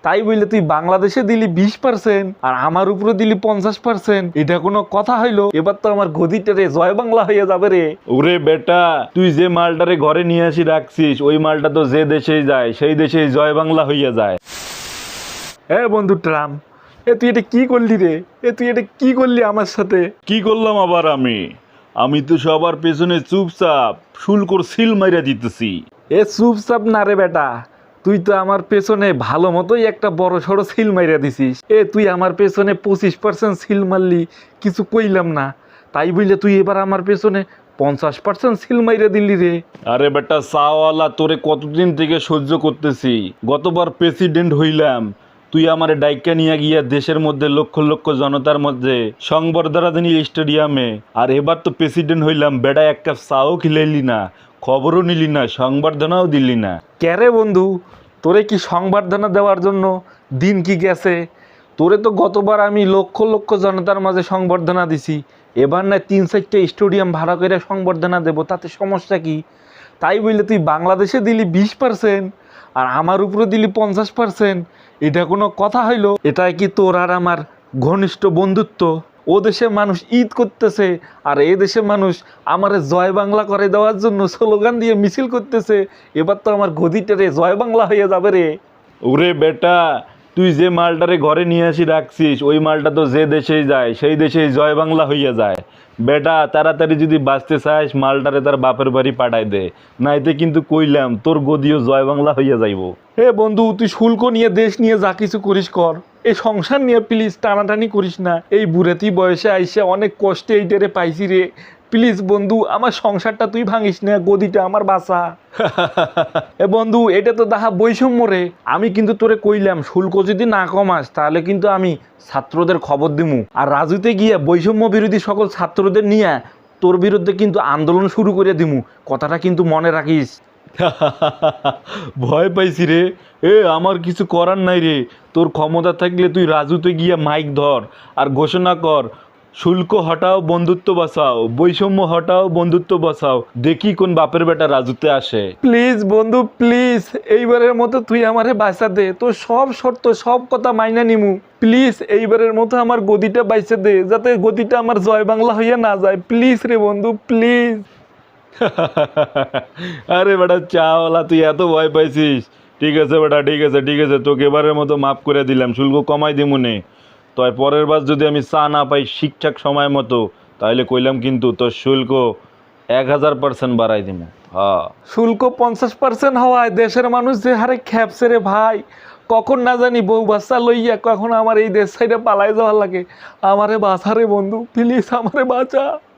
তাই বললে তুই বাংলাদেশে দিলি 20% আর আমার উপরে দিলি 50%। এটা কোনো কথা হইলো? এবার তো আমার গদিটারে জয় বাংলা হয়ে যাবে রে। ওরে বেটা, তুই যে মালটারে ঘরে নিয়ে আসি রাখছিস ওই মালটা তো যে দেশেই যায় সেই দেশেই জয় বাংলা হইয়া যায়। হ্যাঁ বন্ধু ট্রাম্প, তুই এটা কি করলি রে? তুই এটা কি করলি আমার সাথে? কি করলাম আবার আমি তো সবার পেছনে চুপচাপ শুল্কর সিল মাইরা দিতেছি। চুপচাপ না রে বেটা, তুই তো আমার পেছনে ভালো মতোই একটা বড় সড়ো সিল মাইরা দিছিস। তুই আমার পেছনে 25% সিল মারলি, কিছু কইলাম না, তাই বুঝলে তুই এবার আমার পেছনে 50% সিল মাইরা দিলি রে। আরে বেটা চাওয়ালা, তোরে কতদিন থেকে সহ্য করতেছি। গতবার প্রেসিডেন্ট হইলাম, তুই আমারে ডাইকা নিয়ে গিয়া দেশের মধ্যে লক্ষ লক্ষ জনতার মধ্যে সংবর্ধনা দিনি স্টেডিয়ামে। আর এবার তো প্রেসিডেন্ট হইলাম, বেটা এক কাপ চাও খিলাইলি না, খবরও নিলি না, সংবর্ধনাও দিলি না। ক্যারে বন্ধু, তোরে কি সংবর্ধনা দেওয়ার জন্য দিন কি গেছে? তোরে তো গতবার আমি লক্ষ লক্ষ জনতার মাঝে সংবর্ধনা দিছি, এবার না 3-4টে স্টেডিয়াম ভাড়া করে সংবর্ধনা দেব, তাতে সমস্যা কি? তাই বললে তুই বাংলাদেশে দিলি 20% আর আমার উপরে দিলি 50%। এটা কোনো কথা হইলো? এটা কি তোর আর আমার ঘনিষ্ঠ বন্ধুত্ব? ও দেশে মানুষ ঈদ করতেছে আর এ দেশে মানুষ আমারে জয় বাংলা করে দেওয়ার জন্য স্লোগান দিয়ে মিছিল করতেছে। এবার তো আমার গদিটারে জয় বাংলা হয়ে যাবে রে। ওরে বেটা, তুই যে মালটারে ঘরে নিয়ে আসি রাখছিস ওই মালটা তো যে দেশেই যায় সেই দেশেই জয় বাংলা হইয়া যায়। বেটা তাড়াতাড়ি যদি বাঁচতে চাস মালটারে তার বাপের বাড়ি পাঠাই দে, নাইতে কিন্তু কইলাম তোর গদিও জয় বাংলা হইয়া যাইব। হে বন্ধু, তুই শুল্ক নিয়ে দেশ নিয়ে যা কিছু করিস কর, এই সংসার নিয়ে প্লিজ টানাটানি করিস না। এই বুড়াতি বয়সে আইসে অনেক কষ্টে এইটারে পাইছি রে। প্লিজ বন্ধু, আমার সংসারটা তুই ভাঙিস না, গদিটা আমার বাঁচা। বন্ধু, এটা তো দেখা বৈষম্য রে। আমি কিন্তু তোরে কইলাম শুল্ক যদি না কমাস তাহলে কিন্তু আমি ছাত্রদের খবর দিমু, আর রাজুতে গিয়ে বৈষম্য বিরোধী সকল ছাত্রদের নিয়ে তোর বিরুদ্ধে কিন্তু আন্দোলন শুরু করে দিমু। কথাটা কিন্তু মনে রাখিস। ভয় পাইছি রে। আমার কিছু করার নাই রে। তোর ক্ষমতা থাকলে তুই রাজুতে গিয়া মাইক ধর আর ঘোষণা কর, শুল্ক হটাও বন্ধুত্ব বাঁচাও, বৈষম্য হটাও বন্ধুত্ব বাঁচাও, দেখি কোন বাপের বেটা রাজুতে আসে। প্লিজ বন্ধু প্লিজ, এইবারের মতো তুই আমারে বাঁচা দে, তোর সব শর্ত সব কথা মাইনা নিমু। প্লিজ এইবারের মতো আমার গদিটা বাইচা দে, যাতে গদিটা আমার জয় বাংলা হইয়া না যায়। প্লিজ রে বন্ধু প্লিজ। আরে বেটা চাওয়ালা, তুই এত ভয় পাইছিস? ঠিক আছে বেটা, ঠিক আছে ঠিক আছে, তোকে এবারের মতো মাফ করে দিলাম, শুল্ক কমাই দিমুনে। তয় পরের বার যদি আমি চা না পাই ঠিকঠাক সময় মতো, তাহলে কইলাম কিন্তু তোর শুল্ক 1000% বাড়াই দিমু। হ্যাঁ, শুল্ক 50% হওয়ায় দেশের মানুষ যে হারে খ্যাপছে রে ভাই। কখন না জানি বউ বাচ্চা লইয়া কখন আমার এই দেশ সাইডে পালাই যাওয়ার লাগে। আমারে বাঁচা রে বন্ধু, প্লিজ আমারে বাঁচা।